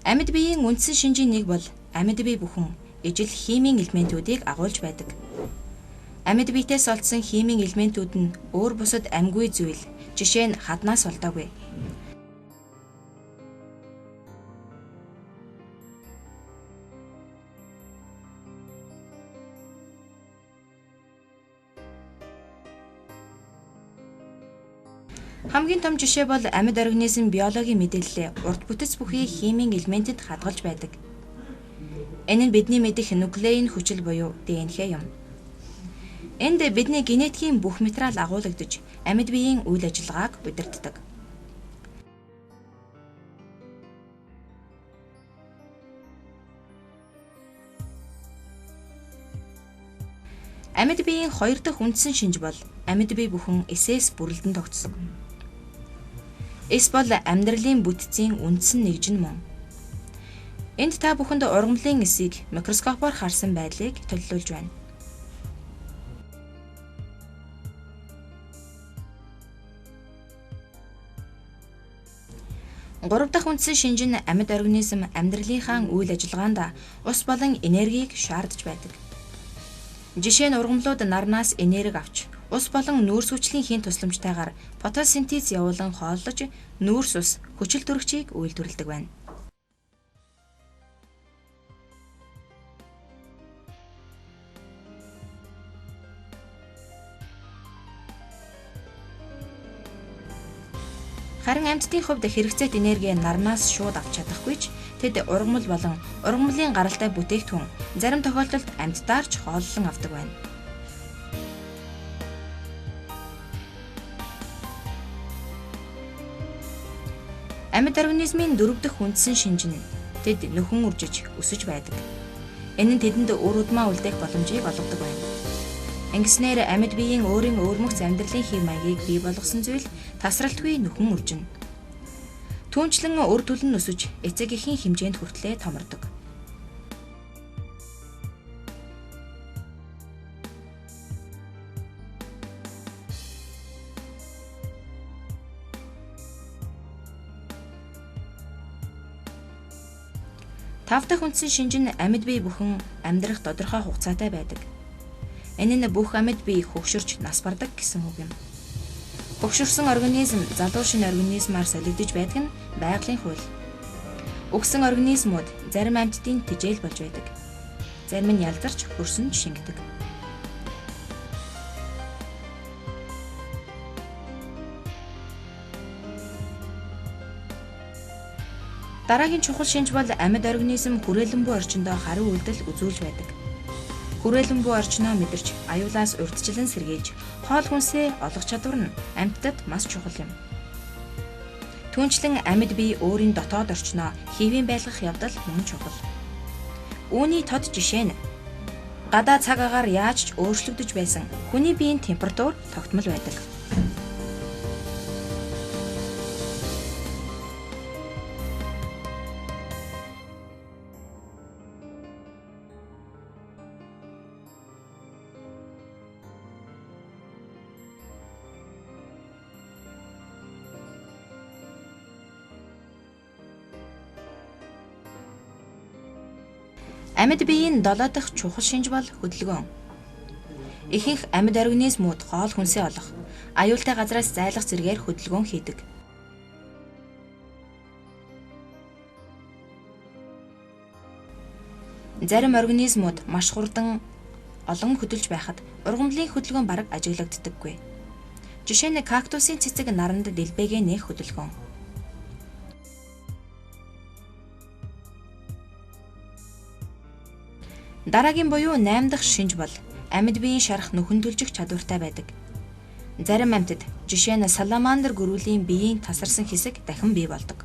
Амьд биеийн үндсэн шинжийн нэг бол амьд бие бүхэн ижил химийн элементүүдийг агуулж байдаг. Амьд биетээс олдсон химийн элементүүд нь өөр бусад амьгүй зүйл, жишээ нь хаднаас олдоогүй. Хамгийн том жишээ бол амьд организм биологийн мэдээллээ урт бүтэц бүхий химийн элементэд хадгалж байдаг. Энэ нь бидний мэдих нуклеин хүчил буюу ДНХ юм. Энд бидний генетикийн бүх материал агуулгадж амьд биеийн үйл ажиллагааг удирддаг. Амьд биеийн хоёр дахь үндсэн шинж бол амьд бие бүхэн эсээс бүрэлдэн тогтсон. Эс бол амьдралын бүтцийн үндсэн нэгжин мөн. Энд та бүхэнд ургамлын эсийг микроскопоор харсан байдлыг төлөвлөж байна. Гурав дахь үндсэн шинж нь амьд организм амьдралынхаа үйл ажиллагаанд ус болон энергийг шаардж байдаг. Жишээ нь ургамлууд нарнаас энерги авч ус болон нүүрс хүчлийн хийн тусламжтайгаар фотосинтез явуулан хооллож нүүрс ус хүчил төрөгчийг үйлдвэрлэдэг байна. Харин амьтдын хувьд хэрэгцээт энерги нарнаас шууд авч чадахгүй ч тэд ургамал болон ургамлын гаралтай бүтээгдэхүүн зарим тохиолдолд амьтдаарч хооллон авдаг байна. Амьд организмын дөрөв дэх үндсэн шинж нь тэд нөхөн үржиж өсөж байдаг. Энэ нь тэдэнд үр удмаа үлдээх боломжийг олгодог байна. Ингэснээр амьд биеийн өөрийн өөрмөгц амьдралын хэв маягийг бий болгосон зүйл тасралтгүй нөхөн үржинэ. Түүнчлэн үр дүл нь өсөж эцэг эхийн хэмжээнд хүртлээр томордог. Тав дахь үндсэн шинж нь амьд бие бүхэн амьдрах тодорхой хугацаатай байдаг. Энэ нь бүх амьд бие хөгшөрч нас бардаг гэсэн үг юм. Хөгшөрсөн организм залуу шинэ организмаар солигдож байдаг нь байгалийн хууль. Үхсэн организмууд зарим амьтдын тэжээл болж байдаг. Зарим нь ялзарч хөрсөнд шингэдэг. Дараагийн чухал шинж бол амьд организм хүрээлэн буй орчиндөө хариу үйлдэл үзүүлж байдаг. Хүрээлэн буй орчноо мэдэрч аюулаас урьдчилан сэргийлж хоол хүнсээ олох чадвар нь амьтдад маш чухал юм. Түүнчлэн амьд бие өөрийн дотоод орчноо хэвийн байлгах явдал мөн чухал. Үүний тод жишээ нь гадаа цаг агаар яаж ч өөрчлөгдөж байсан хүний биеийн температур тогтмол байдаг. Амьд биеийн 7 дахь чухал шинж бол хөдөлгөөн. Ихэнх амьд организмууд хоол хүнсээ олох, аюултай газраас зайлах зэргээр хөдөлгөөн хийдэг. Зарим организмууд маш хурдан олон хөдөлж байхад ургамлын хөдөлгөөн бараг ажиглагддаггүй. Жишээ нь кактусын цэцэг наранд дэлбэгээ нээх хөдөлгөөн. Дараагийн буюу 8 дахь шинж бол амьд биеийн шарах нөхөн төлжих чадвартай байдаг. Зарим амьтад жишээ нь саламандр гөрүүлийн биеийн тасарсан хэсэг дахин бий болдог.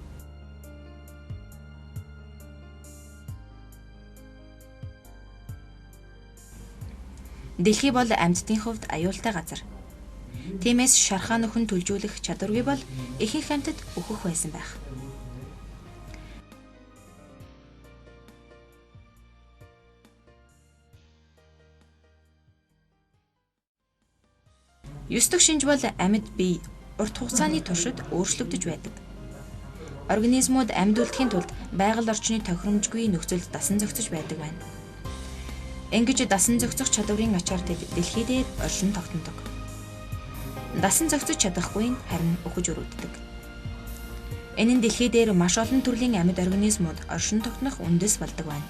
Дэлхий бол амьтдын хувьд аюултай газар. Тиймээс шархаа нөхөн төлжүүлэх чадваргүй бол ихэнх амьтад өөхөх байсан байх. 9 дахь шинж бол амьд бие урт хугацааны туршид өөрчлөгдөж байдаг. Организмууд амьд үлдэхийн тулд байгаль орчны тохиромжгүй нөхцөлд дасан зохицож байдаг байна. Ингэж дасан зохицох чадварын ачаар тэд дэлхий дээр оршин тогтнодог. Дасан зохицож чадахгүй нь харин өхөж өрөвддөг. Энэ нь дэлхий дээр маш олон төрлийн амьд организмууд оршин тогтнох үндэс болдог байна.